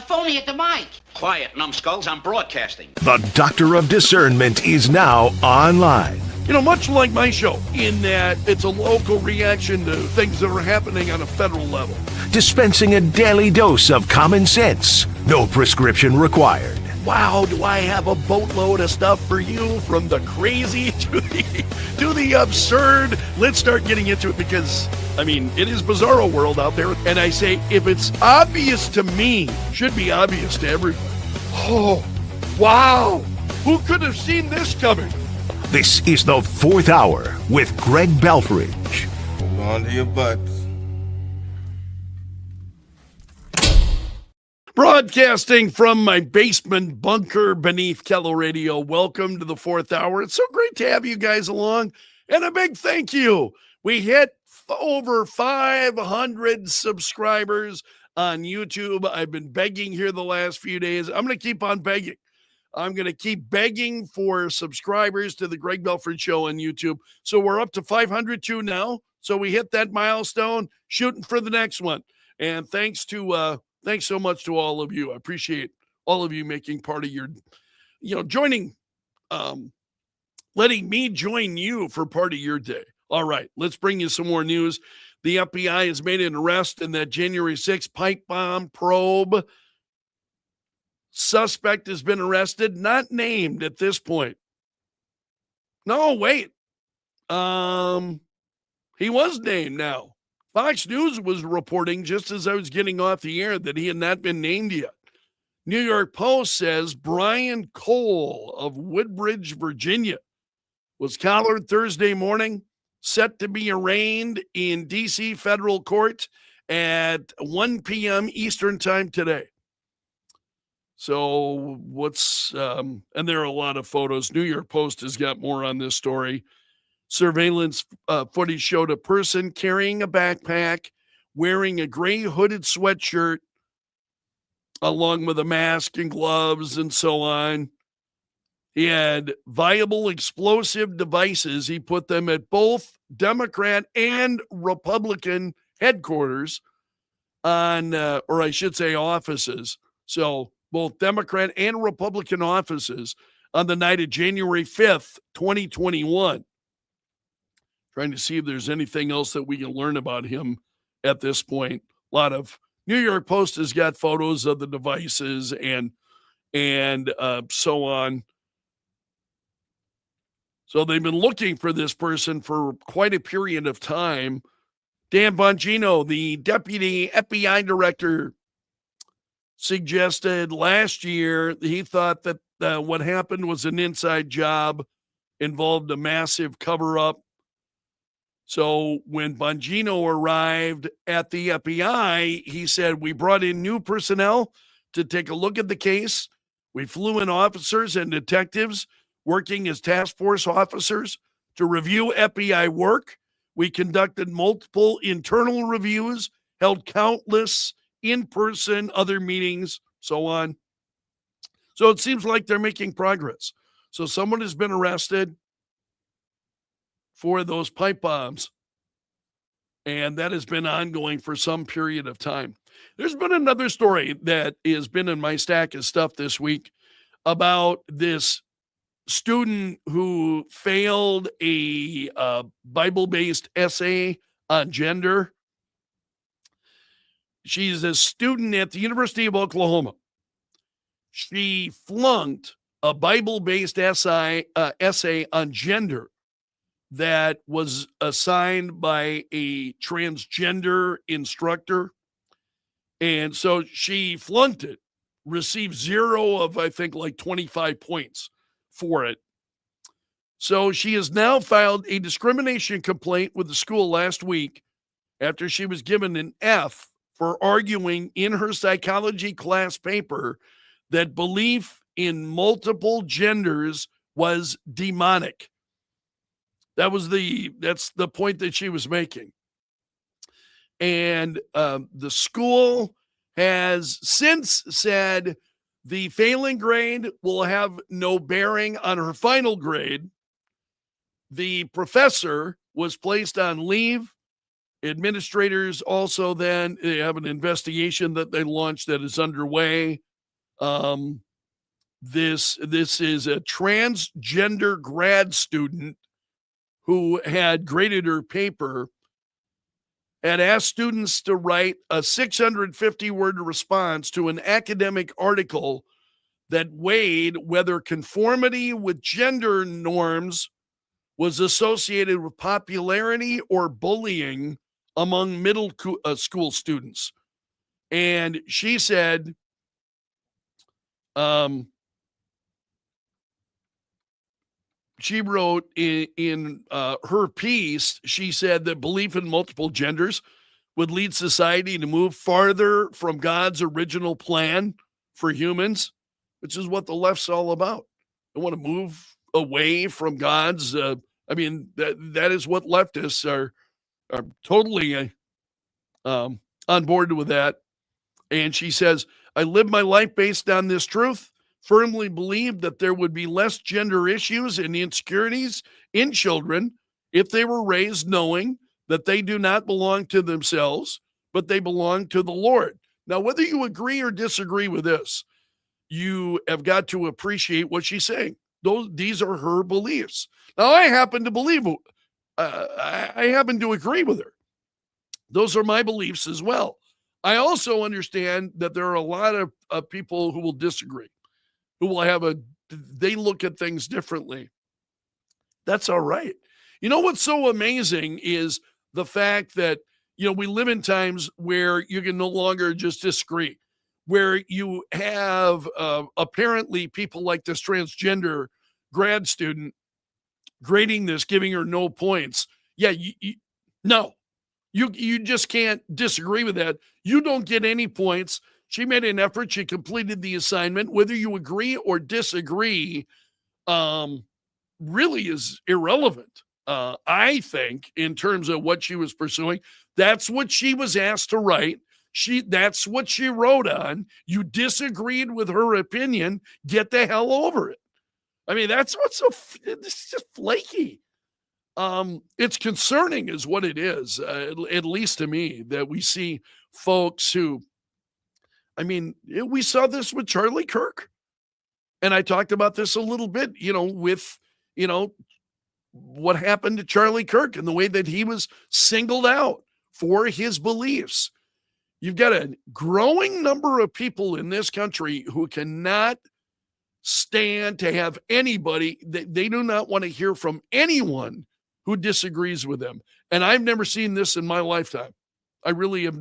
phony at the mic. Quiet, numbskulls. I'm broadcasting. The Doctor of Discernment is now online. You know, much like my show, in that it's a local reaction to things that are happening on a federal level. Dispensing a daily dose of common sense. No prescription required. Wow, do I have a boatload of stuff for you, from the crazy to the absurd. Let's start getting into it because, I mean, it is bizarro world out there. And I say, if it's obvious to me, should be obvious to everyone. Oh, wow. Who could have seen this coming? This is the Fourth Hour with Greg Belfrage. Hold on to your butts. Broadcasting from my basement bunker beneath Kello Radio. Welcome to the Fourth Hour. It's so great to have you guys along. And a big thank you. We hit over 500 subscribers on YouTube. I've been begging here the last few days. I'm going to keep on begging. I'm going to keep begging for subscribers to the Greg Belfrage Show on YouTube. So we're up to 502 now. So we hit that milestone, shooting for the next one. And thanks so much to all of you. I appreciate all of you making part of your, joining, letting me join you for part of your day. All right, let's bring you some more news. The FBI has made an arrest in that January 6th pipe bomb probe. Suspect has been arrested, not named at this point. No, wait. He was named now. Fox News was reporting just as I was getting off the air that he had not been named yet. New York Post says Brian Cole of Woodbridge, Virginia, was collared Thursday morning, set to be arraigned in D.C. federal court at 1 p.m. Eastern time today. So and there are a lot of photos. New York Post has got more on this story. Surveillance footage showed a person carrying a backpack, wearing a gray hooded sweatshirt, along with a mask and gloves and so on. He had viable explosive devices. He put them at both Democrat and Republican headquarters or I should say offices. So both Democrat and Republican offices on the night of January 5th, 2021. Trying to see if there's anything else that we can learn about him at this point. A lot of New York Post has got photos of the devices and so on. So they've been looking for this person for quite a period of time. Dan Bongino, the deputy FBI director, suggested last year he thought that what happened was an inside job, involved a massive cover-up. So when Bongino arrived at the FBI, he said, we brought in new personnel to take a look at the case. We flew in officers and detectives working as task force officers to review FBI work. We conducted multiple internal reviews, held countless in-person other meetings, so on. So it seems like they're making progress. So someone has been arrested for those pipe bombs, and that has been ongoing for some period of time. There's been another story that has been in my stack of stuff this week about this student who failed a Bible-based essay on gender. She's a student at the University of Oklahoma. She flunked a Bible-based essay on gender that was assigned by a transgender instructor. And so she flunked it, received 0 of, I think, like 25 points for it. So she has now filed a discrimination complaint with the school last week after she was given an F for arguing in her psychology class paper that belief in multiple genders was demonic. That's the point that she was making. And the school has since said the failing grade will have no bearing on her final grade. The professor was placed on leave Administrators also then they have an investigation that they launched that is underway. Um, this is a transgender grad student who had graded her paper and asked students to write a 650-word response to an academic article that weighed whether conformity with gender norms was associated with popularity or bullying among middle school students. And she said, she wrote in her piece, she said that belief in multiple genders would lead society to move farther from God's original plan for humans, which is what the left's all about. They want to move away from God's. That is what leftists are totally on board with that. And she says, I live my life based on this truth, firmly believed that there would be less gender issues and insecurities in children if they were raised knowing that they do not belong to themselves, but they belong to the Lord. Now, whether you agree or disagree with this, you have got to appreciate what she's saying. These are her beliefs. Now, I happen to believe, I happen to agree with her. Those are my beliefs as well. I also understand that there are a lot of people who will disagree, who will they look at things differently. That's all right. You know what's so amazing is the fact that, we live in times where you can no longer just disagree, where you have apparently people like this transgender grad student grading this, giving her no points. Yeah, no, you just can't disagree with that. You don't get any points. She made an effort. She completed the assignment. Whether you agree or disagree really is irrelevant. I think in terms of what she was pursuing, that's what she was asked to write. That's what she wrote on. You disagreed with her opinion. Get the hell over it. I mean, that's what's it's just flaky. It's concerning is what it is, at least to me, that we see folks who, we saw this with Charlie Kirk. And I talked about this a little bit, with, what happened to Charlie Kirk and the way that he was singled out for his beliefs. You've got a growing number of people in this country who cannot stand to have anybody, they do not want to hear from anyone who disagrees with them. And I've never seen this in my lifetime. I really have,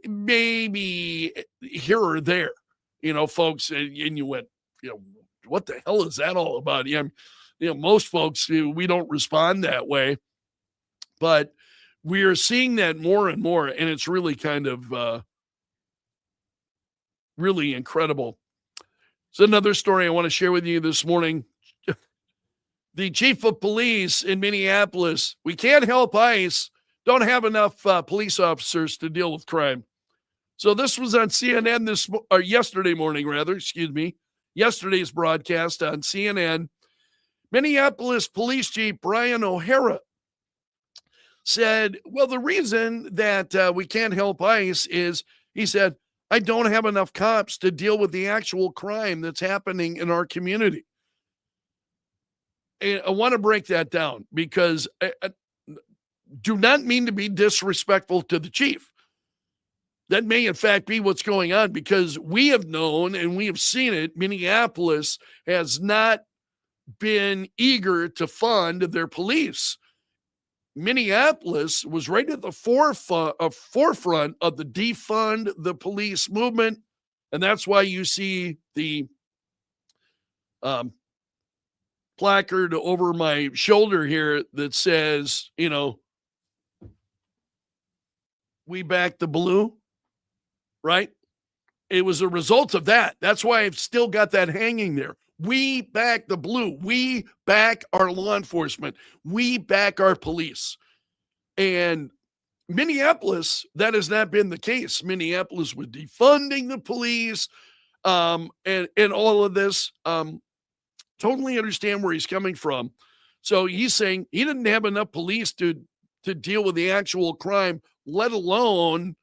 maybe here or there, folks, and you went, what the hell is that all about? Most folks, we don't respond that way, but we are seeing that more and more, and it's really kind of really incredible. So another story I want to share with you this morning. The chief of police in Minneapolis, we can't help ICE, don't have enough police officers to deal with crime. So this was on CNN yesterday morning, yesterday's broadcast on CNN. Minneapolis Police Chief Brian O'Hara said, well, the reason that we can't help ICE is, he said, I don't have enough cops to deal with the actual crime that's happening in our community. And I want to break that down because I do not mean to be disrespectful to the chief. That may, in fact, be what's going on because we have known and we have seen it. Minneapolis has not been eager to fund their police. Minneapolis was right at the forefront of the defund the police movement. And that's why you see the placard over my shoulder here that says, we back the blue, right? It was a result of that. That's why I've still got that hanging there. We back the blue. We back our law enforcement. We back our police. And Minneapolis, that has not been the case. Minneapolis was defunding the police and all of this. Totally understand where he's coming from. So he's saying he didn't have enough police to to deal with the actual crime, let alone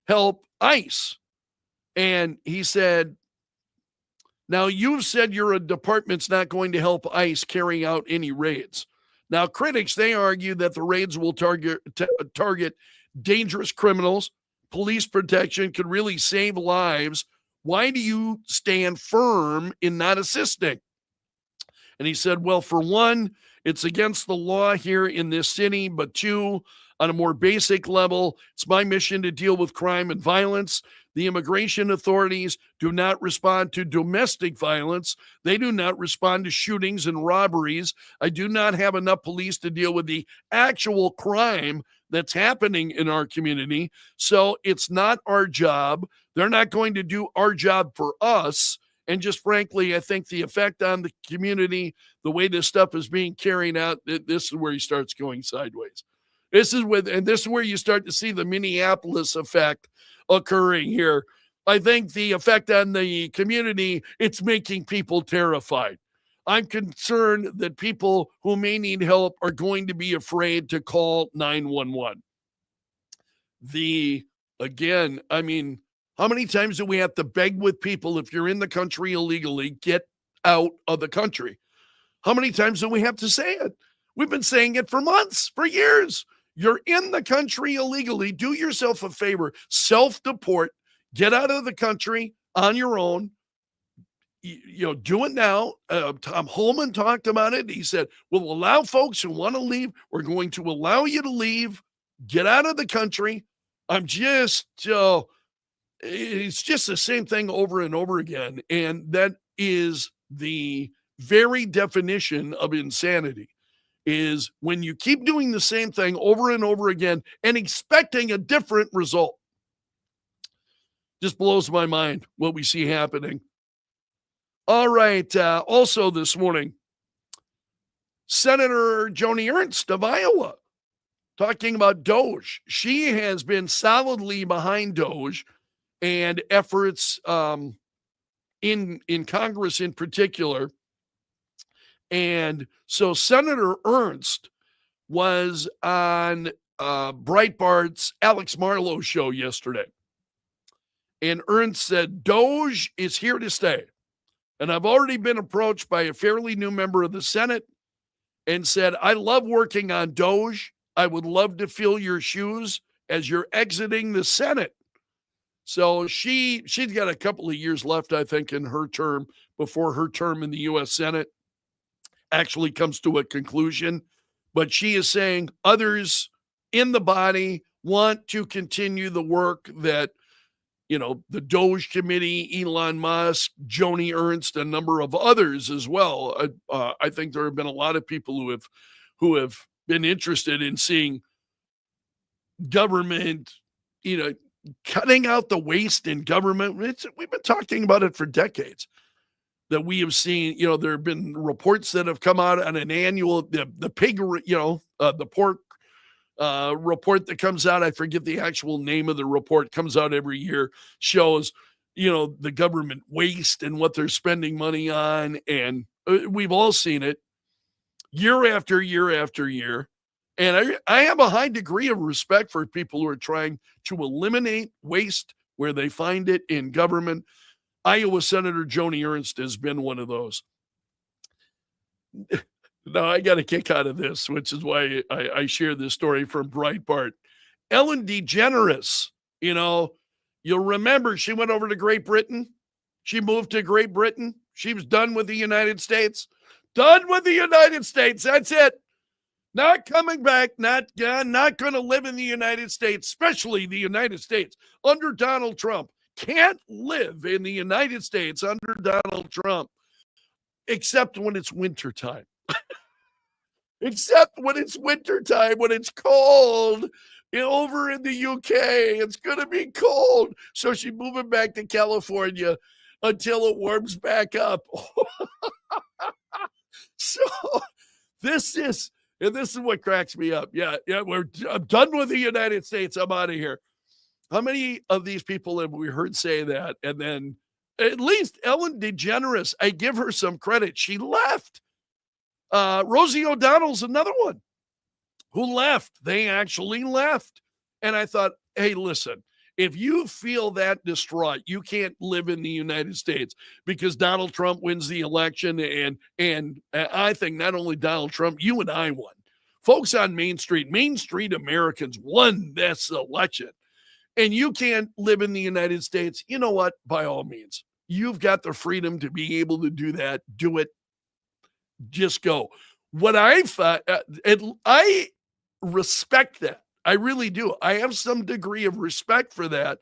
help ICE. And he said, now you've said your department's not going to help ICE carry out any raids. Now, critics, they argue that the raids will target dangerous criminals. Police protection could really save lives. Why do you stand firm in not assisting? And he said, well, for one, it's against the law here in this city, but two, on a more basic level, it's my mission to deal with crime and violence. The immigration authorities do not respond to domestic violence. They do not respond to shootings and robberies. I do not have enough police to deal with the actual crime that's happening in our community. So it's not our job. They're not going to do our job for us. And just frankly, I think the effect on the community, the way this stuff is being carried out, this is where he starts going sideways. This is where you start to see the Minneapolis effect occurring here. I think the effect on the community, it's making people terrified. I'm concerned that people who may need help are going to be afraid to call 911. Again, I mean, how many times do we have to beg with people, if you're in the country illegally, get out of the country? How many times do we have to say it? We've been saying it for months, for years. You're in the country illegally. Do yourself a favor. Self-deport. Get out of the country on your own. Do it now. Tom Holman talked about it. He said, we'll allow folks who want to leave. We're going to allow you to leave. Get out of the country. It's just the same thing over and over again. And that is the very definition of insanity, is when you keep doing the same thing over and over again and expecting a different result. Just blows my mind what we see happening. All right. Also this morning, Senator Joni Ernst of Iowa talking about DOJ. She has been solidly behind DOJ and efforts in Congress in particular. And so Senator Ernst was on Breitbart's Alex Marlowe show yesterday. And Ernst said, DOJ is here to stay. And I've already been approached by a fairly new member of the Senate and said, I love working on DOJ. I would love to fill your shoes as you're exiting the Senate. So she's got a couple of years left, I think, in her term before her term in the U.S. Senate actually comes to a conclusion. But she is saying others in the body want to continue the work that, the DOJ committee, Elon Musk, Joni Ernst, a number of others as well. I think there have been a lot of people who have been interested in seeing government, cutting out the waste in government. We've been talking about it for decades. That we have seen, there have been reports that have come out on an annual, the pig, the pork report that comes out. I forget the actual name of the report, comes out every year, shows, the government waste and what they're spending money on. And we've all seen it year after year after year. And I have a high degree of respect for people who are trying to eliminate waste where they find it in government. Iowa Senator Joni Ernst has been one of those. Now, I got a kick out of this, which is why I share this story from Breitbart. Ellen DeGeneres, you'll remember she went over to Great Britain. She moved to Great Britain. She was done with the United States. Done with the United States. That's it. Not coming back, not going to live in the United States, especially the United States under Donald Trump. Can't live in the United States under Donald Trump, except when it's wintertime. Except when it's wintertime, when it's cold over in the UK. It's going to be cold. So she's moving back to California until it warms back up. So this is what cracks me up. Yeah, I'm done with the United States. I'm out of here. How many of these people have we heard say that? And then at least Ellen DeGeneres, I give her some credit. She left. Rosie O'Donnell's another one who left. They actually left. And I thought, hey, listen, if you feel that distraught, you can't live in the United States because Donald Trump wins the election. And I think not only Donald Trump, you and I won. Folks on Main Street Americans won this election. And you can't live in the United States. You know what? By all means, you've got the freedom to be able to do that. Do it. Just go. What I respect that. I really do. I have some degree of respect for that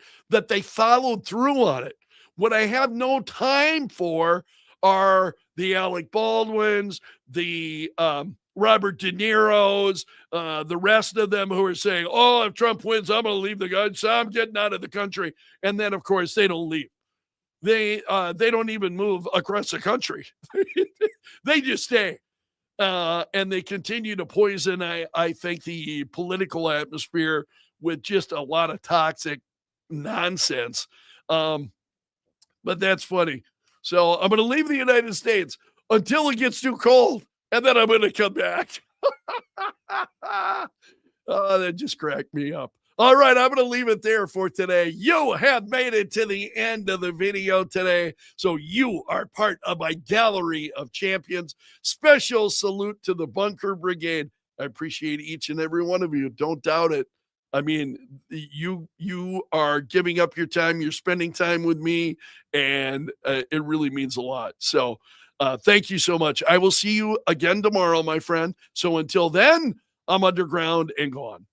they followed through on it. What I have no time for are the Alec Baldwins, the Robert De Niro's, the rest of them who are saying, oh, if Trump wins, I'm going to leave the country. So I'm getting out of the country. And then, of course, they don't leave. They don't even move across the country. They just stay. And they continue to poison, I think, the political atmosphere with just a lot of toxic nonsense. But that's funny. So I'm going to leave the United States until it gets too cold, and then I'm going to come back. Oh, that just cracked me up. All right, I'm going to leave it there for today. You have made it to the end of the video today, so you are part of my gallery of champions. Special salute to the Bunker Brigade. I appreciate each and every one of you. Don't doubt it. I mean, you are giving up your time. You're spending time with me, and it really means a lot. So thank you so much. I will see you again tomorrow, my friend. So until then, I'm underground and gone.